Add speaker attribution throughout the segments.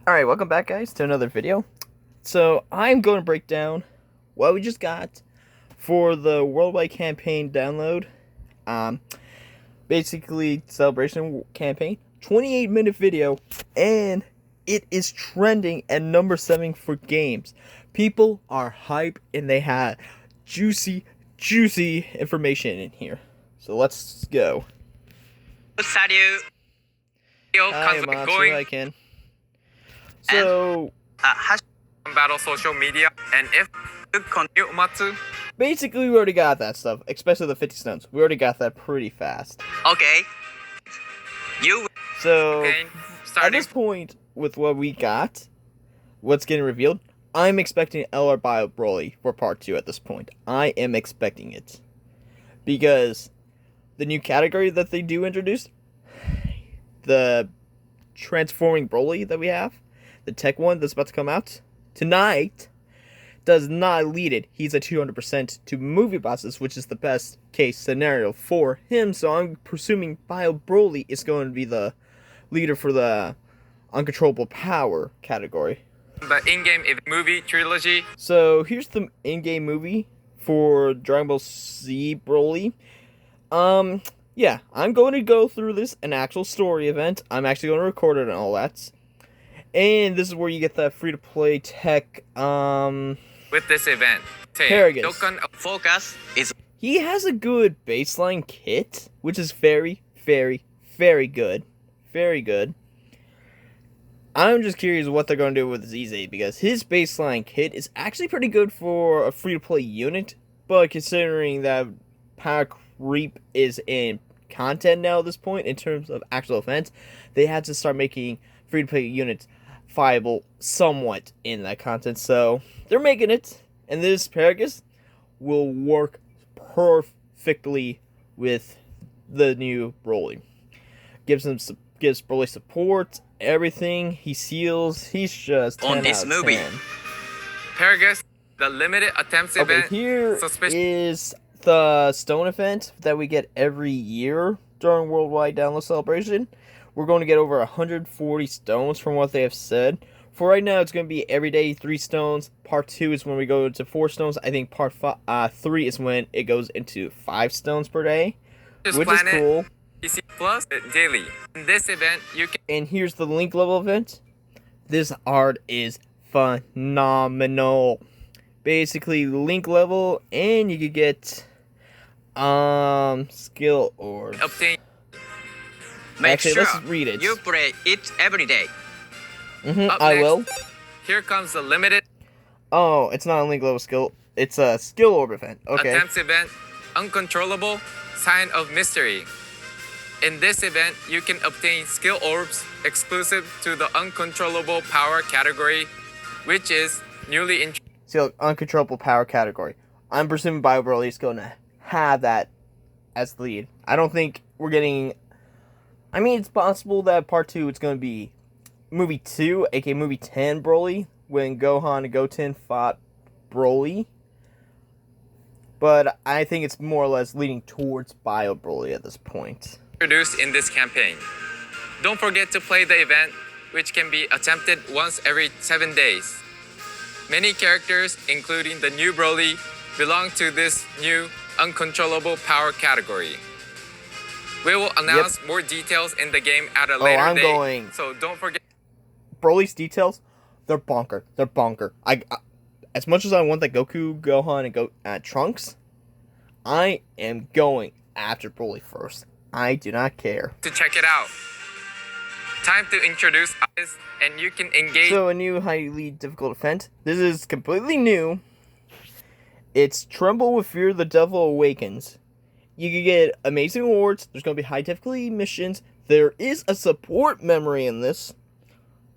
Speaker 1: Alright, welcome back guys to another video. So I'm going to break down what we just got for the worldwide campaign download. Basically celebration campaign, 28-minute video, and it is trending at number 7 for games. People are hype and they have juicy information in here. So let's go.
Speaker 2: Salut.
Speaker 1: Hi, Matsu, I can. So,
Speaker 2: battle social media, and if continue Matsu.
Speaker 1: Basically, we already got that stuff, especially the 50 stones. We already got that pretty fast.
Speaker 2: Okay.
Speaker 1: So,
Speaker 2: okay,
Speaker 1: at this point, with what we got, what's getting revealed, I'm expecting LR Bio Broly for part 2 at this point. I am expecting it. Because the new category that they do introduce, the transforming Broly that we have, the tech one that's about to come out tonight, does not lead it. He's at 200% to movie bosses, which is the best case scenario for him. So I'm presuming Bio Broly is going to be the leader for the uncontrollable power category.
Speaker 2: The in-game movie trilogy.
Speaker 1: So here's the in-game movie for Dragon Ball Z Broly. Yeah, I'm going to go through this, an actual story event. I'm actually going to record it and all that. And this is where you get that free-to-play tech,
Speaker 2: with this event,
Speaker 1: Dokkan
Speaker 2: focus is...
Speaker 1: He has a good baseline kit, which is very good. Very good. I'm just curious what they're going to do with ZZ, because his baseline kit is actually pretty good for a free-to-play unit, but considering that Power Creep is in content now at this point, in terms of actual events, they had to start making free-to-play units viable somewhat in that content, so they're making it, and this Paragus will work perfectly with the new Broly. Gives Broly support, everything, he seals, he's just 10
Speaker 2: on this
Speaker 1: out of
Speaker 2: movie.
Speaker 1: 10.
Speaker 2: Paragus, the limited attempts event.
Speaker 1: Okay, here is the stone event that we get every year during Worldwide Download Celebration. We're going to get over 140 stones from what they have said. For right now, it's going to be every day 3 stones. Part 2 is when we go to 4 stones. I think part 3 is when it goes into 5 stones per day, which is cool.
Speaker 2: PC Plus daily. In this event, you can...
Speaker 1: And here's the link level event. This art is phenomenal. Basically, link level, and you could get skill orbs.
Speaker 2: Obtain.
Speaker 1: Actually, let's read it.
Speaker 2: You play it every day.
Speaker 1: I will.
Speaker 2: Here comes the limited...
Speaker 1: Oh, it's not a link level skill. It's a skill orb event. Okay.
Speaker 2: Attempts event, uncontrollable, sign of mystery. In this event, you can obtain skill orbs exclusive to the uncontrollable power category, which is newly introduced.
Speaker 1: So, uncontrollable power category. I'm presuming Bio Broly is going to have that as the lead. I don't think we're getting... I mean, it's possible that part 2 it's going to be movie 2, aka movie 10 Broly, when Gohan and Goten fought Broly. But I think it's more or less leading towards Bio Broly at this point.
Speaker 2: Introduced in this campaign. Don't forget to play the event, which can be attempted once every 7 days. Many characters, including the new Broly, belong to this new uncontrollable power category. We will announce more details in the game at a later date, so don't forget.
Speaker 1: Broly's details, they're bonker. They're bonker. As much as I want the Goku, Gohan, and Trunks, I am going after Broly first. I do not care.
Speaker 2: To check it out. Time to introduce us, and you can engage.
Speaker 1: So, a new highly difficult event. This is completely new. It's Tremble with Fear, the Devil Awakens. You can get amazing awards. There's going to be high difficulty missions. There is a support memory in this.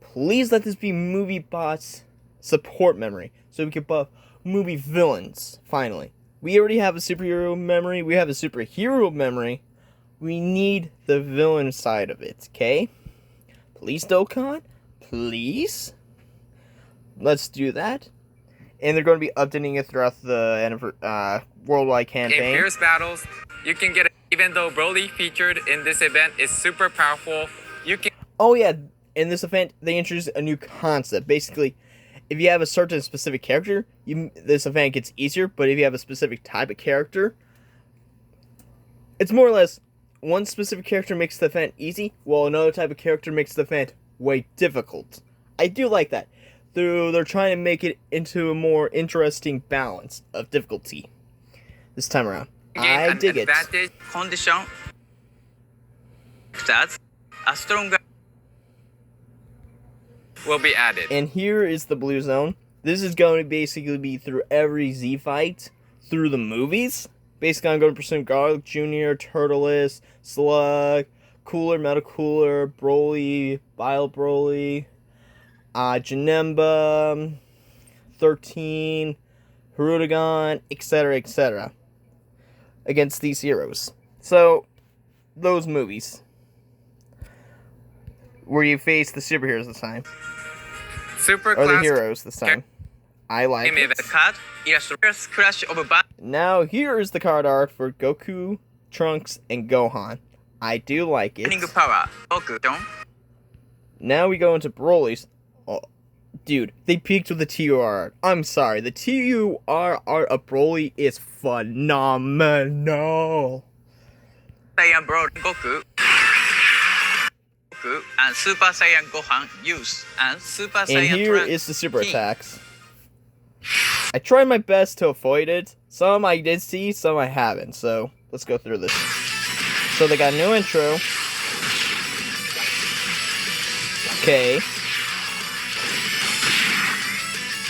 Speaker 1: Please let this be movie bots support memory, so we can buff movie villains, finally. We already have a superhero memory. We have a superhero memory. We need the villain side of it, okay? Please, Dokkan. Please. Let's do that. And they're going to be updating it throughout the worldwide campaign.
Speaker 2: In fierce battles, you can get it. Even though Broly featured in this event is super powerful, you can...
Speaker 1: Oh yeah, in this event, they introduced a new concept. Basically, if you have a certain specific character, this event gets easier, but if you have a specific type of character, it's more or less one specific character makes the event easy, while another type of character makes the event way difficult. I do like that. They're trying to make it into a more interesting balance of difficulty this time around. I dig it.
Speaker 3: Condition that's a stronger
Speaker 2: will be added.
Speaker 1: And here is the blue zone. This is going to basically be through every Z fight through the movies. Basically, I'm going to pursue Garlic Jr., Turtles, Slug, Cooler, Metal Cooler, Broly, Bile Broly, Janemba, 13, Hirudegan, etc., etc. against these heroes. So, those movies. Where you face the superheroes this time.
Speaker 2: Super
Speaker 1: Or the
Speaker 2: class
Speaker 1: heroes this time. I like it.
Speaker 3: card illustrates clash of
Speaker 1: Now, here is the card art for Goku, Trunks, and Gohan. I do like it.
Speaker 3: burning power. Dokkan.
Speaker 1: Now we go into Broly's. Oh, dude, they peaked with the TUR art. I'm sorry, the TUR art of Broly is phenomenal.
Speaker 3: Saiyan Broly Goku. Goku and Super Saiyan Gohan use and Super
Speaker 1: And
Speaker 3: Saiyan
Speaker 1: here
Speaker 3: Trunks
Speaker 1: is the super
Speaker 3: King.
Speaker 1: attacks. I tried my best to avoid it. Some I did see, some I haven't. So, let's go through this. So, they got a new intro. Okay.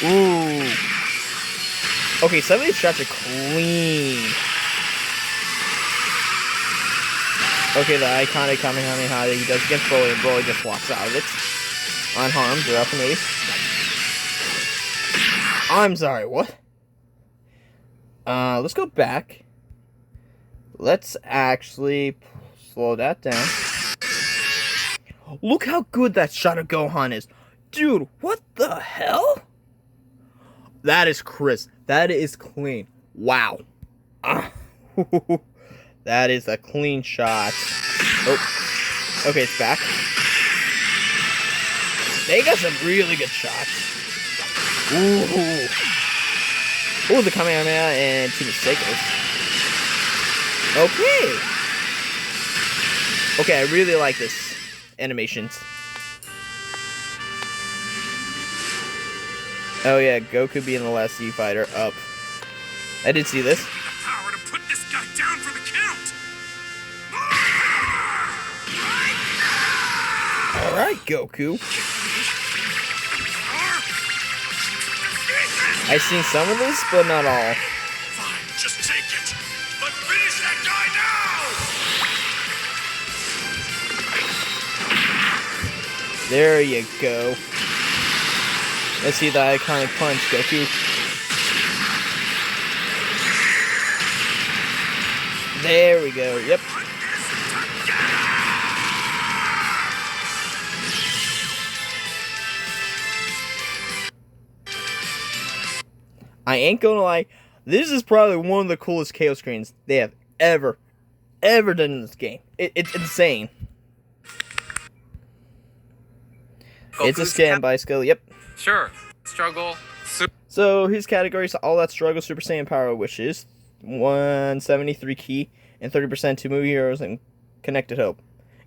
Speaker 1: Ooh. Okay, some of these shots are clean. Okay, the iconic Kamehameha that he does against Broly, and Broly just walks out of it. Unharmed, without the mace. I'm sorry, what? Let's go back. Let's actually slow that down. Look how good that shot of Gohan is. Dude, what the hell? That is crisp. That is clean. Wow. That is a clean shot. Oh. Okay, it's back. They got some really good shots. Ooh. Ooh, the Kamehameha and two mistakes. Okay. Okay, I really like this animations. Oh yeah, Goku being the last Z fighter up. I did see this.
Speaker 4: Power to put this guy down for the count.
Speaker 1: Alright, Goku. I've seen some of this, but not all.
Speaker 4: Fine, just take it. But finish that guy now.
Speaker 1: There you go. Let's see the iconic punch, Goku. There we go, yep. I ain't gonna lie, this is probably one of the coolest KO screens they have ever done in this game. It's insane. It's a standby skill, yep.
Speaker 2: Sure. Struggle.
Speaker 1: So his categories: All That Struggle, Super Saiyan Power Wishes, 173 Ki, and 30% to Movie Heroes and Connected Hope.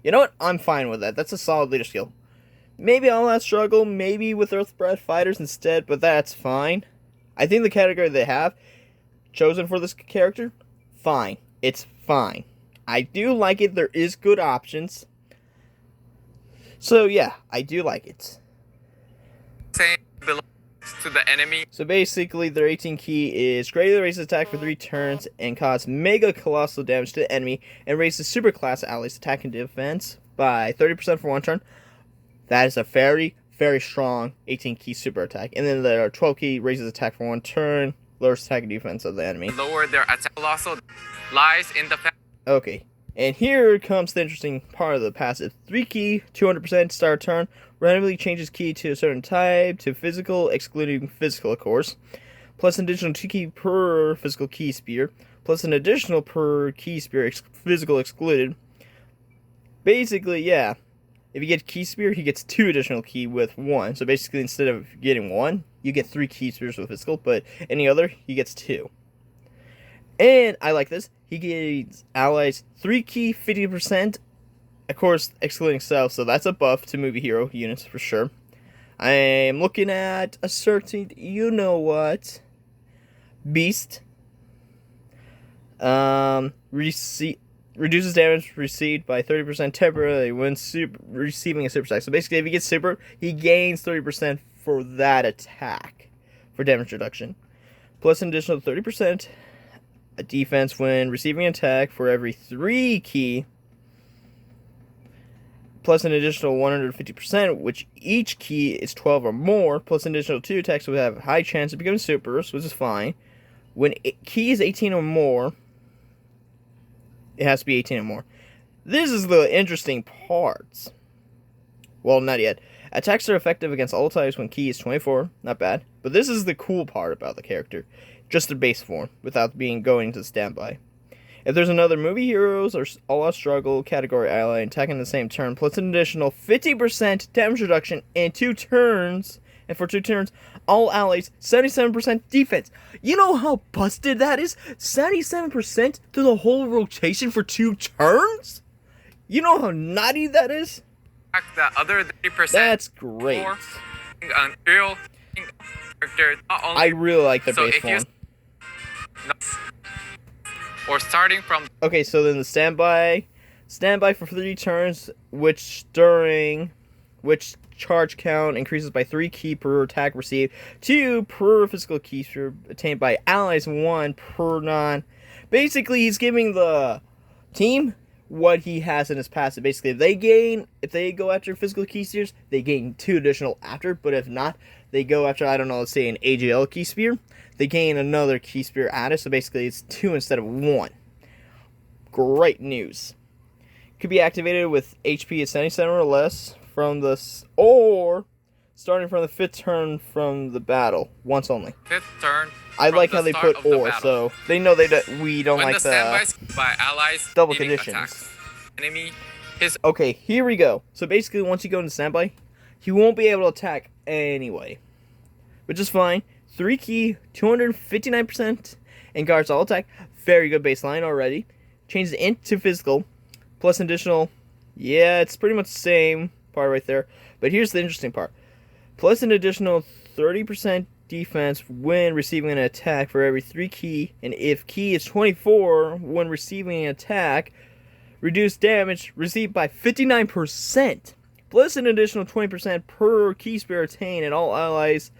Speaker 1: You know what? I'm fine with that. That's a solid leader skill. Maybe All That Struggle, maybe with Earthbred Fighters instead, but that's fine. I think the category they have chosen for this character, fine. It's fine. I do like it. There is good options. So yeah, I do like it.
Speaker 2: Saiyan belongs to the enemy.
Speaker 1: So basically, their 18 Ki is greatly raises attack for 3 turns and cause mega colossal damage to the enemy, and raises super class allies attack and defense by 30% for 1 turn. That is a very, very strong 18 Ki super attack. And then their 12 Ki raises attack for 1 turn, lowers attack and defense of the enemy.
Speaker 2: Lower their attack. Also lies in the fact.
Speaker 1: Okay, and here comes the interesting part of the passive. 3 Ki, 200% start turn, randomly changes Ki to a certain type, to physical, excluding physical, of course. Plus an additional 2 Ki per physical Ki spear, plus an additional per Ki spear, physical excluded. Basically, yeah. If you get Key Spear, he gets 2 additional key with 1. So basically, instead of getting 1, you get 3 Key Spears with physical, but any other, he gets 2. And I like this. He gives allies 3 key, 50%, of course, excluding self, so that's a buff to movie hero units for sure. I am looking at a certain, you know what, Beast. Reduces damage received by 30% temporarily when receiving a super attack. So basically, if he gets super, he gains 30% for that attack for damage reduction. Plus an additional 30% defense when receiving an attack for every 3 key. Plus an additional 150%, which each key is 12 or more. Plus an additional 2 attacks would have a high chance of becoming supers, which is fine. When key is 18 or more, it has to be 18 or more. This is the interesting part. Well, not yet. Attacks are effective against all types when key is 24. Not bad. But this is the cool part about the character. Just the base form, without going to standby. If there's another movie heroes or all-out struggle category ally attacking the same turn, plus an additional 50% damage reduction in 2 turns, and for 2 turns, all allies 77% defense. You know how busted that is? 77% through the whole rotation for 2 turns? You know how naughty that is?
Speaker 2: The other 30%.
Speaker 1: That's great.
Speaker 2: For an real character, not only
Speaker 1: I really like the
Speaker 2: so
Speaker 1: base
Speaker 2: if you
Speaker 1: form.
Speaker 2: or starting from
Speaker 1: Okay, so then the standby for 3 turns, which charge count increases by 3 key per attack received, 2 per physical key attained by allies, 1 per non. Basically, he's giving the team what he has in his passive. Basically, if they go after physical key spears, they gain 2 additional after, but if not, they go after, I don't know, let's say an AGL key spear, they gain another key spear added, so basically it's 2 instead of 1. Great news. Could be activated with HP at 77 or less from or starting from the 5th turn from the battle, once only.
Speaker 2: 5th turn.
Speaker 1: I
Speaker 2: from
Speaker 1: like
Speaker 2: the
Speaker 1: how they
Speaker 2: start
Speaker 1: put
Speaker 2: of the
Speaker 1: or,
Speaker 2: battle.
Speaker 1: so they know we don't
Speaker 2: When
Speaker 1: like
Speaker 2: the standbys by allies
Speaker 1: double
Speaker 2: leading
Speaker 1: conditions.
Speaker 2: attacks. Enemy his
Speaker 1: Okay, here we go. So basically, once you go into standby, he won't be able to attack anyway, which is fine. 3 key, 259%, and guards all attack. Very good baseline already. Changes int to physical, plus an additional. Yeah, it's pretty much the same part right there. But here's the interesting part. Plus an additional 30% defense when receiving an attack for every 3 key, and if key is 24 when receiving an attack, reduced damage received by 59%, plus an additional 20% per key spear attained, and all allies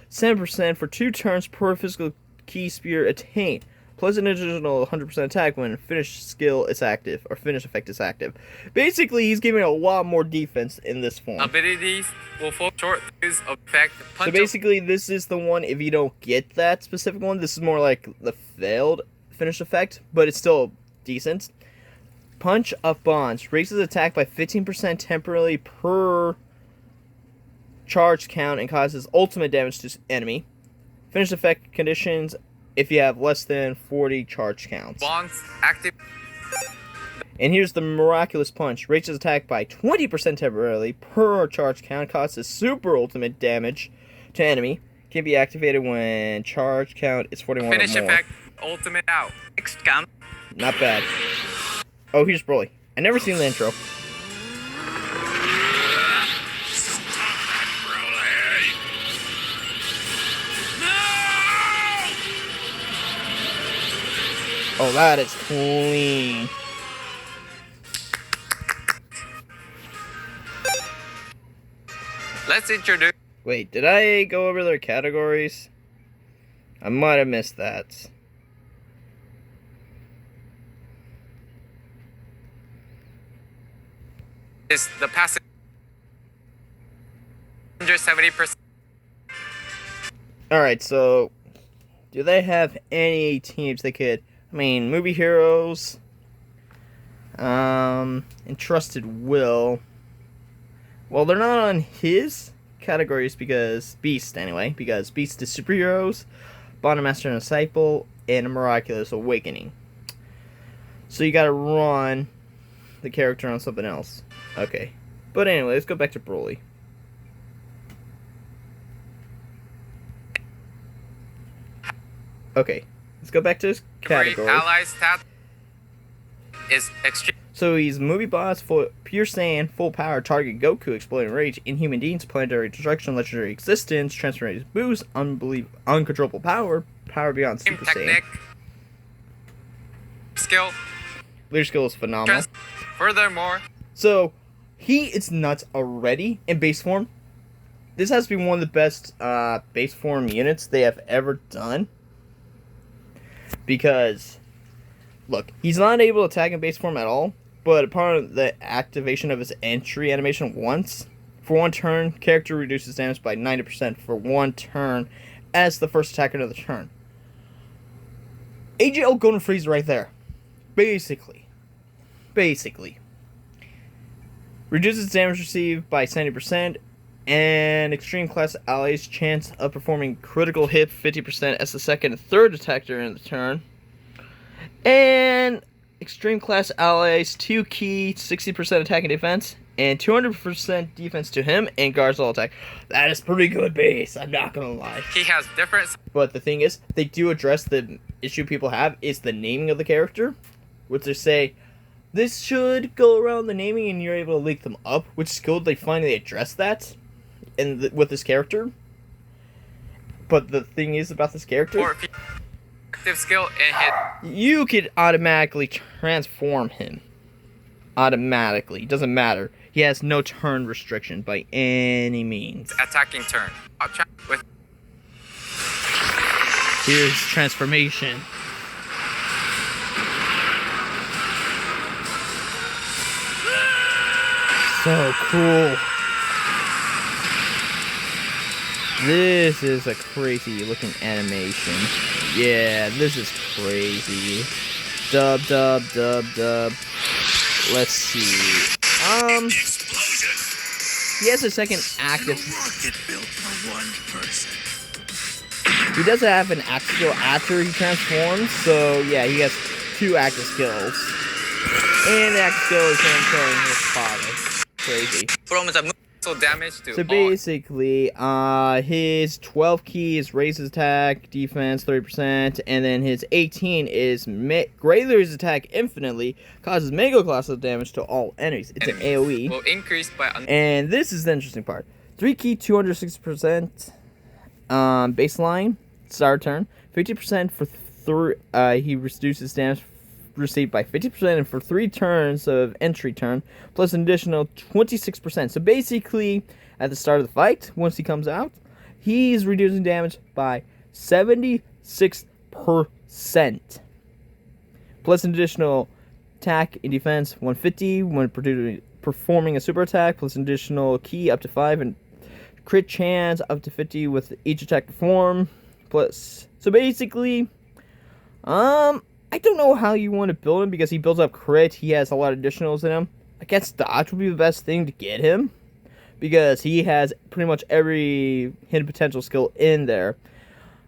Speaker 1: 7% for 2 turns per physical key spear attained, plus an additional 100% attack when finish skill is active, or finish effect is active. Basically, he's giving a lot more defense in this form.
Speaker 2: abilities will fall short use of effect.
Speaker 1: So basically, this is the one, if you don't get that specific one, this is more like the failed finish effect, but it's still decent. Punch of Bonds. Raises attack by 15% temporarily per charge count and causes ultimate damage to enemy. Finish effect conditions if you have less than 40 charge counts.
Speaker 2: Bonds active.
Speaker 1: And here's the Miraculous Punch. Raises attack by 20% temporarily per charge count. Causes super ultimate damage to enemy. Can be activated when charge count is 41
Speaker 2: Finish
Speaker 1: or more.
Speaker 2: effect ultimate out.
Speaker 3: Next come.
Speaker 1: Not bad. Oh, here's Broly. I never seen the intro. Oh, that is clean.
Speaker 2: Let's introduce
Speaker 1: Wait, did I go over their categories? I might have missed that.
Speaker 2: the passive 170%.
Speaker 1: Alright, so do they have any teams they could, movie heroes, entrusted will. Well, they're not on his categories because Beast is superheroes, Bottom Master and Disciple, and a Miraculous Awakening. So you gotta run the character on something else. Okay. But anyway, let's go back to Broly. Okay, let's go back to his
Speaker 2: Every
Speaker 1: category.
Speaker 2: allied stat is extreme.
Speaker 1: So he's movie boss, full pure Saiyan, full power, target Goku, exploding rage, inhuman deeds, planetary destruction, legendary existence, transformation boost, uncontrollable power, power beyond Super Saiyan.
Speaker 2: Technique, skill.
Speaker 1: Leader skill is phenomenal.
Speaker 2: Furthermore,
Speaker 1: So he is nuts already in base form. This has to be one of the best base form units they have ever done. Because, look, he's not able to attack in base form at all, but upon the activation of his entry animation once, for one turn, character reduces damage by 90% for one turn as the first attacker of the turn. AGL Golden Freeze right there. Basically. Reduces damage received by 70%, and extreme class allies chance of performing critical hit 50% as the second and third attacker in the turn. And extreme class allies 2 key 60% attack and defense, and 200% defense to him, and guards all attack. That is pretty good base, I'm not gonna lie.
Speaker 2: he has different
Speaker 1: But the thing is, they do address the issue people have is the naming of the character, which they say, this should go around the naming and you're able to link them up, which is cool. They finally address that with this character. But the thing is about this character,
Speaker 2: or active skill and hit.
Speaker 1: you could automatically transform him. Automatically. Doesn't matter. He has no turn restriction by any means.
Speaker 2: Attacking turn. With
Speaker 1: Here's transformation. So cool. This is a crazy looking animation. Yeah, this is crazy. Dub. Let's see.
Speaker 4: Explosion!
Speaker 1: He has a second active.
Speaker 4: Rocket built for one person.
Speaker 1: He does have an active skill after he transforms, so yeah, he has 2 active skills. And the active skill is him killing his father. Crazy.
Speaker 3: From the
Speaker 2: so damage to
Speaker 1: So
Speaker 2: all.
Speaker 1: basically, his 12 keys raises attack, defense 30%, and then his 18 is greater his attack infinitely, causes mega colossal damage to all enemies. It's an AoE.
Speaker 2: Will increase by
Speaker 1: And this is the interesting part. 3 key 260% baseline, start turn, 50% for he reduces damage received by 50%, and for 3 turns of entry turn, plus an additional 26%. So basically, at the start of the fight, once he comes out, he's reducing damage by 76%. Plus an additional attack and defense 150 when performing a super attack, plus an additional key up to 5, and crit chance up to 50 with each attack performed. Plus, so basically, I don't know how you want to build him because he builds up crit. He has a lot of additionals in him. I guess dodge would be the best thing to get him because he has pretty much every hidden potential skill in there.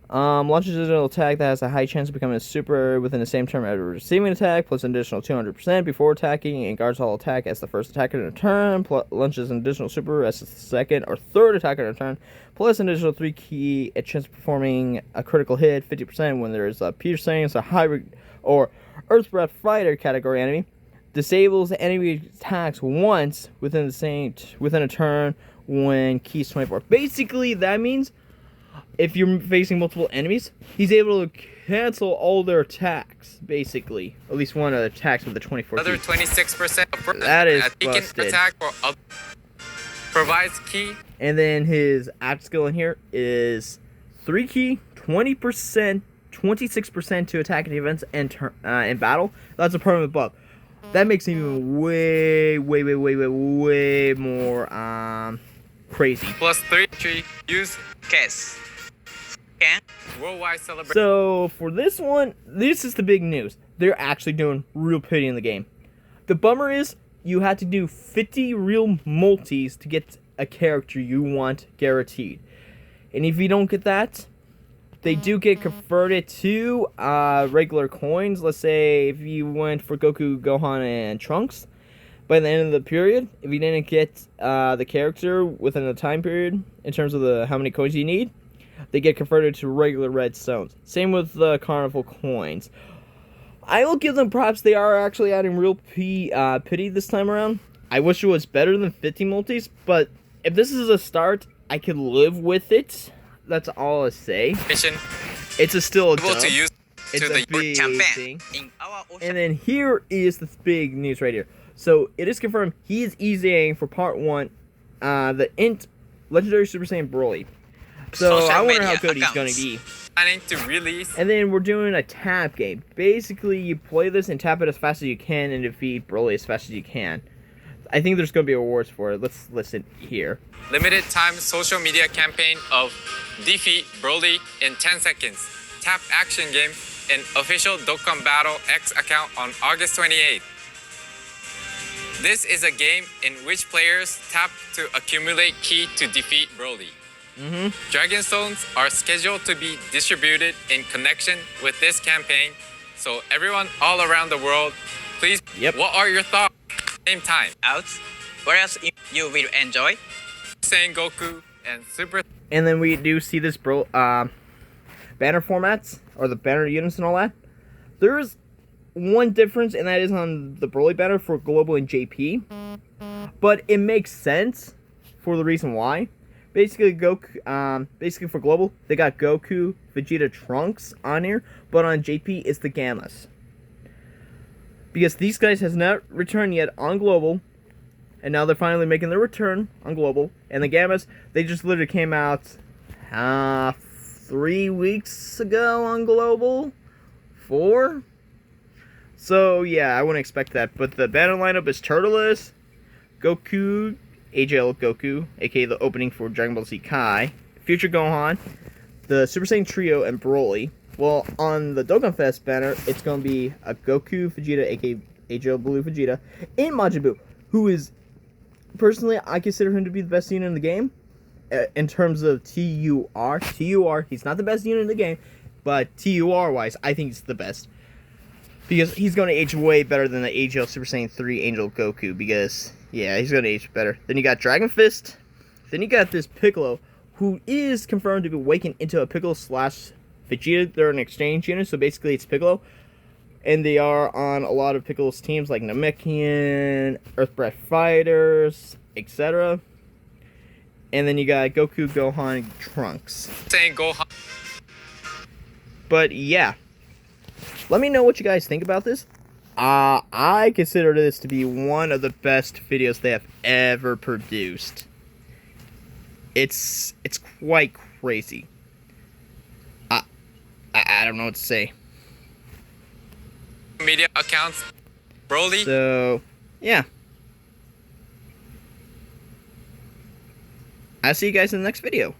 Speaker 1: Launches an additional attack that has a high chance of becoming a super within the same turn as receiving an attack, plus an additional 200% before attacking, and guards all attack as the first attacker in a turn, launches an additional super as the second or third attacker in a turn, plus an additional 3 key, a chance of performing a critical hit, 50% when there is a piercing, so hybrid or Earth Breath Fighter category enemy, disables enemy attacks once within a turn when keys 24. Basically, that means if you're facing multiple enemies, he's able to cancel all their attacks, basically. At least one of the attacks with the 24
Speaker 2: Another
Speaker 1: keys.
Speaker 2: 26%.
Speaker 1: That is
Speaker 2: he can
Speaker 1: busted.
Speaker 2: attack or provides key.
Speaker 1: And then his act skill in here is 3 key, 20%, 26% to attack and defense and in battle. That's a permanent buff. That makes him even way more crazy.
Speaker 2: Plus 3 tree use
Speaker 3: case. Can
Speaker 2: worldwide celebration.
Speaker 1: So for this one, this is the big news. They're actually doing real pity in the game. The bummer is you have to do 50 real multis to get a character you want guaranteed. And if you don't get that, they do get converted to regular coins. Let's say if you went for Goku, Gohan, and Trunks, by the end of the period, if you didn't get the character within a time period, in terms of how many coins you need, they get converted to regular red stones. Same with the carnival coins. I will give them props. They are actually adding real pity this time around. I wish it was better than 50 multis, but if this is a start, I could live with it. That's all I say. It's still a
Speaker 2: able
Speaker 1: dub.
Speaker 2: to use
Speaker 1: It's
Speaker 2: to
Speaker 1: a
Speaker 2: the
Speaker 1: big
Speaker 3: campaign
Speaker 1: thing.
Speaker 3: in our ocean.
Speaker 1: And then here is the big news right here. So it is confirmed he is EZAing for part 1, the Int Legendary Super Saiyan Broly. So
Speaker 3: Social
Speaker 1: I wonder how
Speaker 3: media
Speaker 1: good he's going
Speaker 3: accounts.
Speaker 1: to be.
Speaker 2: planning to release.
Speaker 1: And then we're doing a tap game. Basically, you play this and tap it as fast as you can and defeat Broly as fast as you can. I think there's going to be awards for it. Let's listen here.
Speaker 2: Limited time social media campaign of Defeat Broly in 10 seconds. Tap action game in official Dokkan Battle X account on August 28th. This is a game in which players tap to accumulate ki to defeat Broly. Dragon Stones are scheduled to be distributed in connection with this campaign, so everyone all around the world, please,
Speaker 1: Yep.
Speaker 2: what are your thoughts at the same time?
Speaker 3: Out. What else you will enjoy?
Speaker 2: Saiyan Goku and Super
Speaker 1: And then we do see this banner formats, or the banner units and all that. There is one difference, and that is on the Broly banner for Global and JP. But it makes sense for the reason why. Basically, basically for Global, they got Goku, Vegeta, Trunks on here, but on JP, it's the Gammas. Because these guys has not returned yet on Global, and now they're finally making their return on Global. And the Gammas, they just literally came out 3 weeks ago on Global. 4? So, yeah, I wouldn't expect that. But the banner lineup is Turtles, Goku, AJL Goku, aka the opening for Dragon Ball Z Kai, Future Gohan, the Super Saiyan Trio, and Broly. Well, on the Dokkan Fest banner, it's going to be a Goku, Vegeta, aka AJL Blue Vegeta, and Majin Buu, who is, personally, I consider him to be the best unit in the game. In terms of TUR, he's not the best unit in the game, but TUR-wise, I think he's the best. Because he's going to age way better than the AJL Super Saiyan 3 Angel Goku, because, yeah, he's going to age better. Then you got Dragon Fist. Then you got this Piccolo, who is confirmed to be awakened into a Piccolo slash Vegeta. They're an exchange unit, so basically it's Piccolo. And they are on a lot of Piccolo's teams, like Namekian, Earthbreath Fighters, etc. And then you got Goku, Gohan, Trunks.
Speaker 2: Saiyan Gohan.
Speaker 1: But, yeah. Let me know what you guys think about this. I consider this to be one of the best videos they have ever produced. It's quite crazy. I don't know what to say.
Speaker 2: Media accounts. Broly.
Speaker 1: So, yeah. I'll see you guys in the next video.